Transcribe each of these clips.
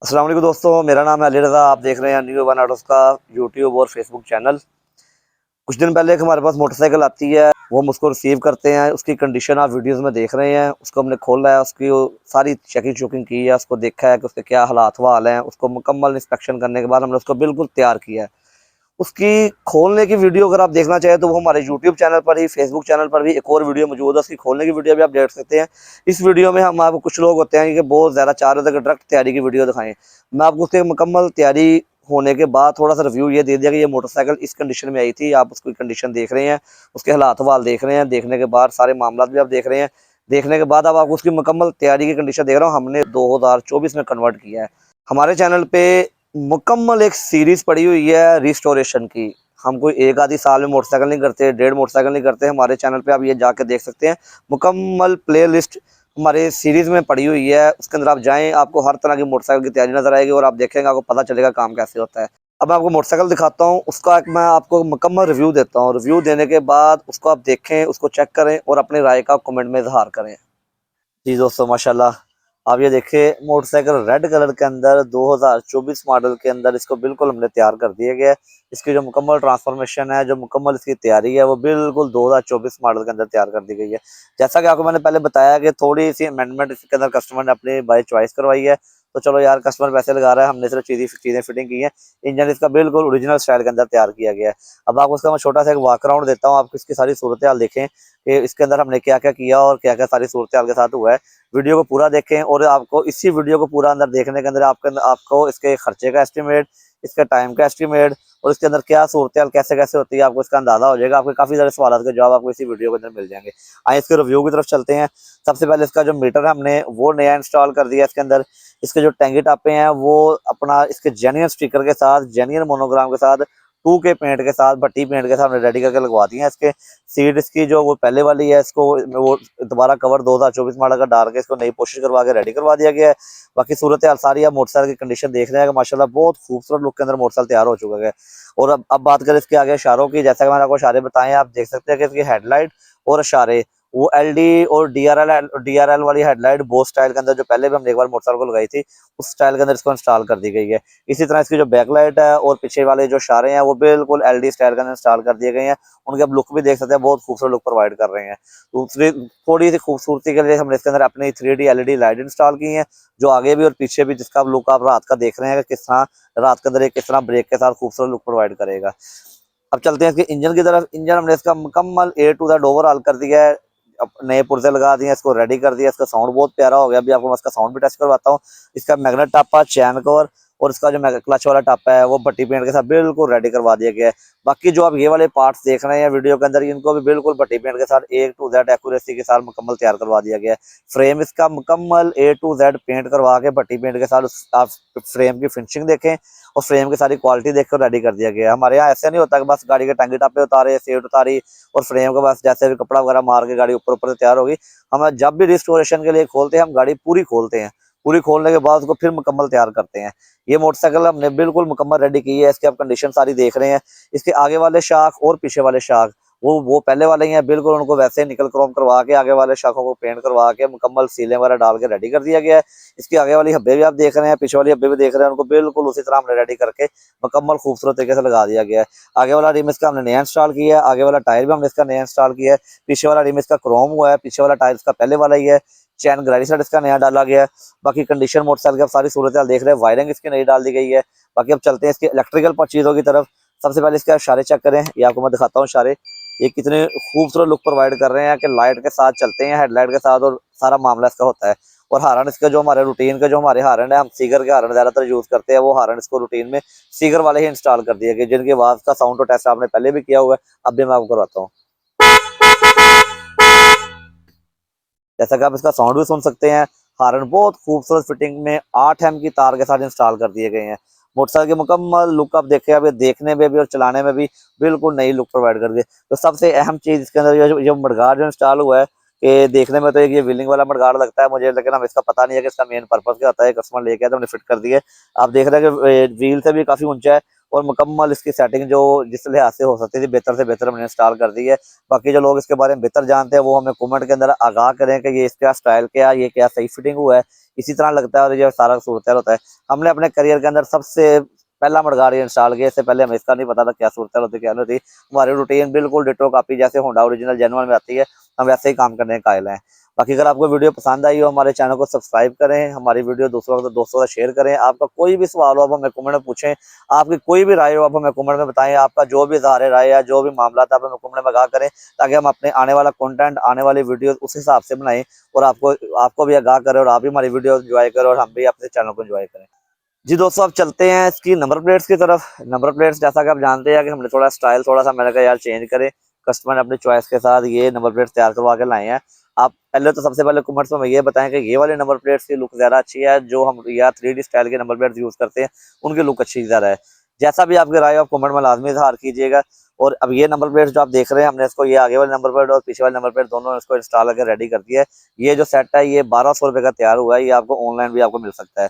अस्सलाम वालेकुम दोस्तों, मेरा नाम है अली रज़ा। आप देख रहे हैं न्यू वन ऑटोस का यूट्यूब और फेसबुक चैनल। कुछ दिन पहले एक हमारे पास मोटरसाइकिल आती है, वो हम उसको रिसीव करते हैं। उसकी कंडीशन आप वीडियोस में देख रहे हैं। उसको हमने खोला है, उसकी सारी चेकिंग चुकिंग की है, उसको देखा है कि उसके क्या हालात वाल हैं। उसको मुकम्मल इंस्पेक्शन करने के बाद हमने उसको बिल्कुल तैयार किया है। उसकी खोलने की वीडियो अगर आप देखना चाहें तो वो हमारे यूट्यूब चैनल पर ही, फेसबुक चैनल पर भी एक और वीडियो मौजूद है। उसकी खोलने की वीडियो भी आप देख सकते हैं। इस वीडियो में हम आपको, कुछ लोग होते हैं कि बहुत ज़्यादा चाह रहे थे कि डायरेक्ट तैयारी की वीडियो दिखाएं। मैं आपको उसकी मुकम्मल तैयारी होने के बाद थोड़ा सा रिव्यू ये दे दिया कि ये मोटरसाइकिल इस कंडीशन में आई थी। आप उसकी कंडीशन देख रहे हैं, उसके हालात वाल देख रहे हैं। देखने के बाद सारे मामला भी आप देख रहे हैं। देखने के बाद अब आपको उसकी मुकम्मल तैयारी की कंडीशन देख रहा हूँ। हमने 2024 में कन्वर्ट किया है। हमारे चैनल पे मुकम्मल एक सीरीज पड़ी हुई है रिस्टोरेशन की। हम कोई एक आधी साल में मोटरसाइकिल नहीं करते, डेढ़ मोटरसाइकिल नहीं करते। हमारे चैनल पे आप ये जाके देख सकते हैं। मुकम्मल प्लेलिस्ट हमारे सीरीज में पड़ी हुई है। उसके अंदर आप जाएं, आपको हर तरह की मोटरसाइकिल की तैयारी नजर आएगी और आप देखेंगे, आपको पता चलेगा काम कैसे होता है। अब मैं आपको मोटरसाइकिल दिखाता हूँ, उसका एक मैं आपको मुकम्मल रिव्यू देता हूँ। रिव्यू देने के बाद उसको आप देखें, उसको चेक करें और अपनी राय का कमेंट में इजहार करें। जी दोस्तों, माशाल्लाह आप ये देखिए, मोटरसाइकिल रेड कलर के अंदर 2024 मॉडल के अंदर इसको बिल्कुल हमने तैयार कर दिया गया है। इसकी जो मुकम्मल ट्रांसफॉर्मेशन है, जो मुकम्मल इसकी तैयारी है, वो बिल्कुल 2024 मॉडल के अंदर तैयार कर दी गई है। जैसा कि आपको मैंने पहले बताया कि थोड़ी सी अमेंडमेंट इसके अंदर कस्टमर ने अपनी बाई चॉइस करवाई है। तो चलो यार, कस्टमर पैसे लगा रहा है, हमने सिर्फ चीज़ें फिटिंग की हैं। इंजन इसका बिल्कुल ओरिजिनल स्टाइल के अंदर तैयार किया गया है। अब आपको उसका मैं छोटा सा एक वॉक अराउंड देता हूँ, आपको इसकी सारी सूरत हाल देखें कि इसके अंदर हमने क्या क्या किया और क्या क्या सारी सूरत हाल के साथ हुआ है। वीडियो को पूरा देखें और आपको इसी वीडियो को पूरा अंदर देखने के अंदर आपको इसके खर्चे का एस्टिमेट, इसके टाइम का एस्टिमेट और इसके अंदर क्या सूरत हाल कैसे कैसे होती है, आपको इसका अंदाजा हो जाएगा। आपके काफ़ी सारे सवालों के जवाब आपको इसी वीडियो के अंदर मिल जाएंगे। आइए इसके रिव्यू की तरफ चलते हैं। सबसे पहले इसका जो मीटर है, हमने वो नया इंस्टॉल कर दिया इसके अंदर। इसके जो टैंकी टापे हैं वो अपना इसके जेन्युइन स्टिकर के साथ, जेन्युइन मोनोग्राम के साथ, टू के पेंट के साथ, भट्टी पेंट के साथ हमने रेडी करके लगवा दी है। इसके सीट इसकी जो वो पहले वाली है, इसको वो दोबारा कवर 2024 मॉडल का डाल के इसको नई पोशिश करवा के रेडी करवा दिया गया है। बाकी सूरत हाल सारी आप मोटरसाइकिल की कंडीशन देख रहे हैं कि माशाल्लाह बहुत खूबसूरत लुक के अंदर मोटरसाइकिल तैयार हो चुका है। और अब बात करें इसके आगे इशारों की, जैसा कि मैंने आपको इशारे बताए हैं, आप देख सकते हैं कि इसकी हेडलाइट और इशारे वो एलडी और डीआरएल वाली हेडलाइट बोस स्टाइल के अंदर, जो पहले भी हमने एक बार मोटरसाइकिल को लगाई थी, उस स्टाइल के अंदर इसको इंस्टॉल कर दी गई है। इसी तरह इसकी जो बैकलाइट है और पीछे वाले जो इशारे हैं वो बिल्कुल एलडी स्टाइल के अंदर इंस्टॉल कर दिए गए हैं। उनके आप लुक भी देख सकते हैं, बहुत खूबसूरत लुक प्रोवाइड कर रहे हैं। दूसरी थोड़ी सी खूबसूरती के लिए हमने इसके अंदर अपनी 3D एलईडी लाइट इंस्टॉल की है, जो आगे भी और पीछे भी, जिसका लुक आप रात का देख रहे हैं कि किस तरह रात के अंदर एक किस तरह ब्रेक के साथ खूबसूरत लुक प्रोवाइड करेगा। अब चलते हैं इसके इंजन की तरफ। इंजन हमने इसका मुकम्मल ए टू जेड ओवरऑल कर दिया है। अब नए पुर्जे लगा दिए, इसको रेडी कर दिया। इसका साउंड बहुत प्यारा हो गया। अभी आपको मैं इसका साउंड भी टेस्ट करवाता हूँ। इसका मैग्नेट टापा, चैन कवर और इसका जो क्लच वाला टापा है वो भट्टी पेंट के साथ बिल्कुल रेडी करवा दिया गया है। बाकी जो आप ये वाले पार्ट्स देख रहे हैं वीडियो के अंदर, इनको भी बिल्कुल भट्टी पेंट के साथ ए टू जेड एक्यूरेसी के साथ मुकम्मल तैयार करवा दिया गया है। फ्रेम इसका मुकम्मल ए टू जेड पेंट करवा के भट्टी पेंट के साथ आप फ्रेम की फिनिशिंग देखें और फ्रेम की सारी क्वालिटी देखकर रेडी कर दिया गया है। हमारे यहाँ ऐसा नहीं होता कि बस गाड़ी के टांगे टापे उतारे, सीट उतारी और फ्रेम को बस जैसे भी कपड़ा वगैरह मार के गाड़ी ऊपर ऊपर से तैयार होगी। हम जब भी रिस्टोरेशन के लिए खोलते हैं, हम गाड़ी पूरी खोलते हैं। पूरी खोलने के बाद उसको फिर मुकम्मल तैयार करते हैं। ये मोटरसाइकिल हमने बिल्कुल मुकम्मल रेडी की है। इसकी आप कंडीशन सारी देख रहे हैं। इसके आगे वाले शाख और पीछे वाले शाख वो पहले वाले ही हैं, बिल्कुल उनको वैसे ही निकल क्रोम करवा के आगे वाले शाखों को पेंट करवा के मुकम्मल सीलें वगैरह डाल के रेडी कर दिया गया है। इसकी आगे वाली हब्बे भी आप देख रहे हैं, पीछे वाली हब्बे भी देख रहे हैं, उनको बिल्कुल उसी तरह हमने रेडी करके मुकम्मल खूबसूरत तरीके से लगा दिया गया है। आगे वाला रिम इसका हमने नया इंस्टॉल किया है। आगे वाला टायर भी हमने इसका नया इंस्टॉल किया है। पीछे वाला रिम इसका क्रोम हुआ है, पीछे वाला टायर इसका पहले वाला ही है। चैन ग्रारी साइड इसका नया डाला गया है। बाकी कंडीशन मोटरसाइकिल की आप सारी सूरत हाल देख रहे हैं। वायरिंग इसकी नई डाल दी गई है। बाकी अब चलते हैं इसकी इलेक्ट्रिकल चीज़ों की तरफ। सबसे पहले इसके इशारे चेक करें, ये आपको मैं दिखाता हूँ इशारे। ये कितने खूबसूरत लुक प्रोवाइड कर रहे हैं कि लाइट के साथ चलते हैं, हेडलाइट के साथ, और सारा मामला इसका होता है। और हारन इसके जो हमारे रूटीन के जो हमारे हारन है, हम सीगर के हारन ज़्यादातर यूज़ करते हैं, वो हारन इसको रूटीन में सीगर वाले ही इंस्टॉल कर दिए गए, जिनकी आवाज़ का साउंड टेस्ट आपने पहले भी किया हुआ है। अब भी मैं आपको करवाता हूँ। जैसा कि आप इसका साउंड भी सुन सकते हैं। हारन बहुत खूबसूरत फिटिंग में 8 एम की तार के साथ इंस्टॉल कर दिए गए हैं। मोटरसाइकिल की मुकम्मल लुक आप देखें, अभी देखने में भी और चलाने में भी बिल्कुल नई लुक प्रोवाइड कर दी। तो सबसे अहम चीज़ इसके अंदर जो मडगार्ड जो इंस्टॉल हुआ है, कि देखने में तो एक ये व्हीलिंग वाला मडगार्ड लगता है मुझे, लेकिन हम इसका पता नहीं है कि इसका मेन पर्पस क्या होता है। कस्टमर लेके आया तो हमने फिट कर दिए। आप देख रहे हैं कि व्हील से भी काफ़ी ऊंचा है और मुकम्मल इसकी सेटिंग जो जिस लिहाज से हो सकती थी बेहतर से बेहतर हमने इंस्टॉल कर दी है। बाकी जो लोग इसके बारे में बेहतर जानते हैं वो हमें कमेंट के अंदर आगाह करें कि ये इसका स्टाइल क्या है, ये क्या सही फिटिंग हुआ है। इसी तरह लगता है और ये सारा सूरत होता है। हमने अपने करियर के अंदर सबसे पहला मडगाड़ ये इंस्टॉल किया, इससे पहले हमें इसका नहीं पता था क्या सूरत होती क्या नहीं होती। हमारी रूटीन बिल्कुल डिटो कॉपी जैसे होंडा ओरिजिनल जेनुइन में आती है, हम वैसे ही काम करने के कायल हैं। बाकी अगर आपको वीडियो पसंद आई हो हमारे चैनल को सब्सक्राइब करें, हमारी वीडियो दोस्तों के साथ शेयर करें। आपका कोई भी सवाल हो आप हमें कमेंट में पूछें, आपकी कोई भी राय हो आप हमें कमेंट में बताएं। आपका जो भी इज़हार राय है, जो भी मामला था, आप हमें कमेंट में आगाह करें ताकि हम अपने आने वाला कंटेंट, आने वाली वीडियो उस हिसाब से बनाएं और आपको भी आगाह करें और आप भी हमारी वीडियो एंजॉय करें और हम भी अपने चैनल को एंजॉय करें। जी दोस्तों, अब चलते हैं इसकी नंबर प्लेट्स की तरफ। नंबर प्लेट्स जैसा कि आप जानते हैं कि हमने थोड़ा स्टाइल थोड़ा सा मैंने कहा यार चेंज करें। कस्टमर ने अपनी चॉइस के साथ ये नंबर प्लेट तैयार करवा के लाए हैं। आप पहले तो सबसे पहले कमेंट्स में ये बताएं कि ये वाले नंबर प्लेट्स की लुक ज़्यादा अच्छी है, जो हम या 3D स्टाइल के नंबर प्लेट्स यूज़ करते हैं उनकी लुक अच्छी ज़्यादा है। जैसा भी आपकी राय हो आप कमेंट में लाजमी इज़हार कीजिएगा। और अब ये नंबर प्लेट्स जो आप देख रहे हैं, हमने इसको ये आगे वाले नंबर प्लेट और पीछे वाले नंबर प्लेट दोनों इसको इंस्टॉल करके रेडी कर दिया है। ये जो सेट है ये 1200 रुपये का तैयार हुआ है, ये आपको ऑनलाइन भी आपको मिल सकता है।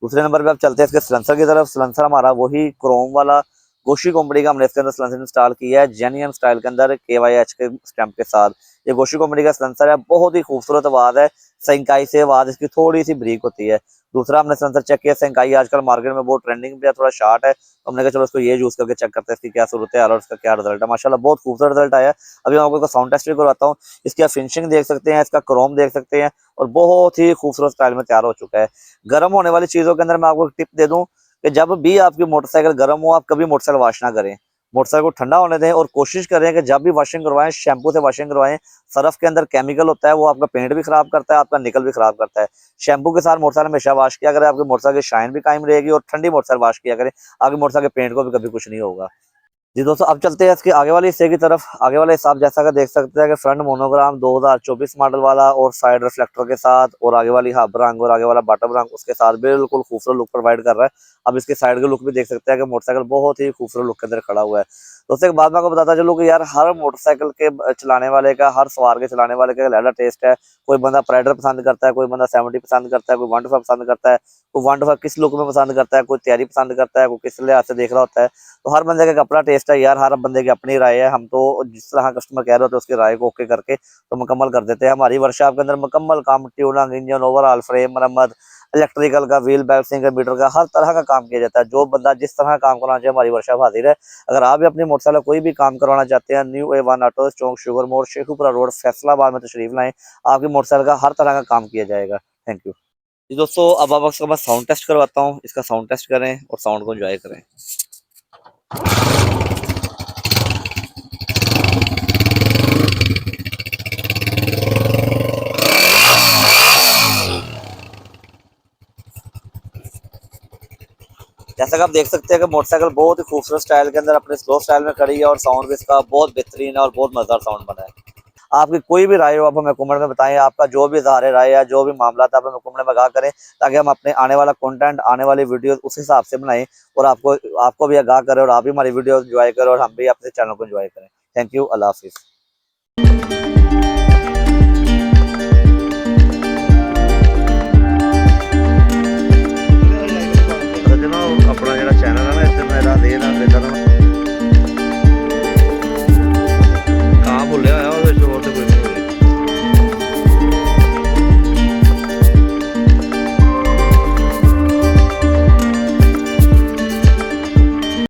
दूसरे नंबर पे आप चलते हैं इसके सिलेंसर की तरफ। सिलेंसर हमारा वही क्रोम वाला गोशी कंपनी का हमने इसके अंदर सिलेंसर इंस्टॉल किया है, जेन्युइन स्टाइल के अंदर KYH के स्टैंप के साथ। ये गोशी कंपनी का सिलेंसर है, बहुत ही खूबसूरत आवाज़ है। संकाई से आवाज़ इसकी थोड़ी सी ब्रीक होती है। दूसरा हमने सिलेंसर चेक किया, संकाई आजकल मार्केट में बहुत ट्रेंडिंग पे है, थोड़ा शार्ट है, तो हमने कहा चलो इसको ये यूज़ करके चेक करते हैं इसकी क्या सूरत है और इसका क्या रिजल्ट है। माशाल्लाह बहुत खूबसूरत रिजल्ट आया है। अभी मैं आपको साउंड टेस्ट भी करवाता हूँ। इसकी आप फिनिशिंग देख सकते हैं, इसका क्रोम देख सकते हैं और बहुत ही खूबसूरत स्टाइल में तैयार हो चुका है। गर्म होने वाली चीज़ों के अंदर मैं आपको एक टिप दे दूं कि जब भी आपकी मोटरसाइकिल गर्म हो आप कभी मोटरसाइकिल वॉश ना करें। मोटरसाइकिल को ठंडा होने दें और कोशिश करें कि जब भी वॉशिंग करवाएं शैम्पू से वॉशिंग करवाएं। सर्फ के अंदर केमिकल होता है, वो आपका पेंट भी खराब करता है, आपका निकल भी खराब करता है। शैम्पू के साथ मोटरसाइकिल हमेशा वॉश किया करें, आपकी मोटरसाइकिल की शाइन भी कायम रहेगी और ठंडी मोटरसाइकिल वॉश किया करें, आपकी मोटरसाइकिल के पेंट को भी कभी कुछ नहीं होगा। जी दोस्तों, अब चलते हैं इसके आगे वाले हिस्से की तरफ। आगे वाला हिस्सा आप जैसा कि देख सकते हैं कि फ्रंट मोनोग्राम 2024 मॉडल वाला और साइड रिफ्लेक्टर के साथ और आगे वाली हब रंग और आगे वाला बॉटम रंग उसके साथ बिल्कुल खूबसूरत लुक प्रोवाइड कर रहा है। अब इसके साइड के लुक भी देख सकते हैं कि मोटरसाइकिल बहुत ही खूबसूरत लुक के अंदर खड़ा हुआ है। दोस्तों एक बात मैं आपको बताता चलूँ कि यार हर मोटरसाइकिल के चलाने वाले का, हर सवार के चलाने वाले का अलग टेस्ट है। कोई बंदा प्राइडर पसंद करता है, कोई बंदा 70 पसंद करता है, कोई 125 पसंद करता है, कोई 125 किस लुक में पसंद करता है, कोई तैयारी पसंद करता है, कोई किस लिहाज से देख रहा होता है। तो हर बंदे का अपना टेस्ट है यार, हर बंदे की अपनी राय है। हम तो जिस तरह कस्टमर कह रहे होते हैं उसकी राय को ओके करके तो मुकम्मल कर देते हैं। हमारी वर्कशॉप के अंदर मुकम्मल काम, ट्यूनिंग, इंजन ओवरऑल, फ्रेम मरम्मत, इलेक्ट्रिकल का, व्हील बैलेंसिंग का, मीटर का, हर तरह का काम किया जाता है। जो बंदा जिस तरह का काम करवाना चाहिए हमारी वर्कशॉप हाजिर है। अगर आप भी अपनी मोटरसाइकिल कोई भी काम करवाना चाहते हैं, न्यू A1 ऑटो चौक, शुगर मोड़, शेखुपुरा रोड, फैसलाबाद में तशरीफ लाएं। आपकी मोटरसाइकिल का हर तरह का काम किया जाएगा। थैंक यू जी दोस्तों। अब आप इसका बस साउंड टेस्ट करवाता हूँ, इसका साउंड टेस्ट करें और साउंड को एंजॉय करें। जैसा कि आप देख सकते हैं कि मोटरसाइकिल बहुत ही खूबसूरत स्टाइल के अंदर अपने स्लो स्टाइल में खड़ी है और साउंड भी इसका बहुत बेहतरीन है और बहुत मजेदार साउंड बना है। आपकी कोई भी राय हो आप हमें कमेंट में बताएं। आपका जो भी इज़हार राय है, जो भी मामला था, आप हमें कमेंट में आगाह करें ताकि हम अपने आने वाला कंटेंट, आने वाली वीडियो उस हिसाब से बनाएं और आपको भी आगाह करें और आप भी हमारी वीडियो एंजॉय करें और हम भी अपने चैनल को एंजॉय करें। Thank you. अल्लाह हाफिज़।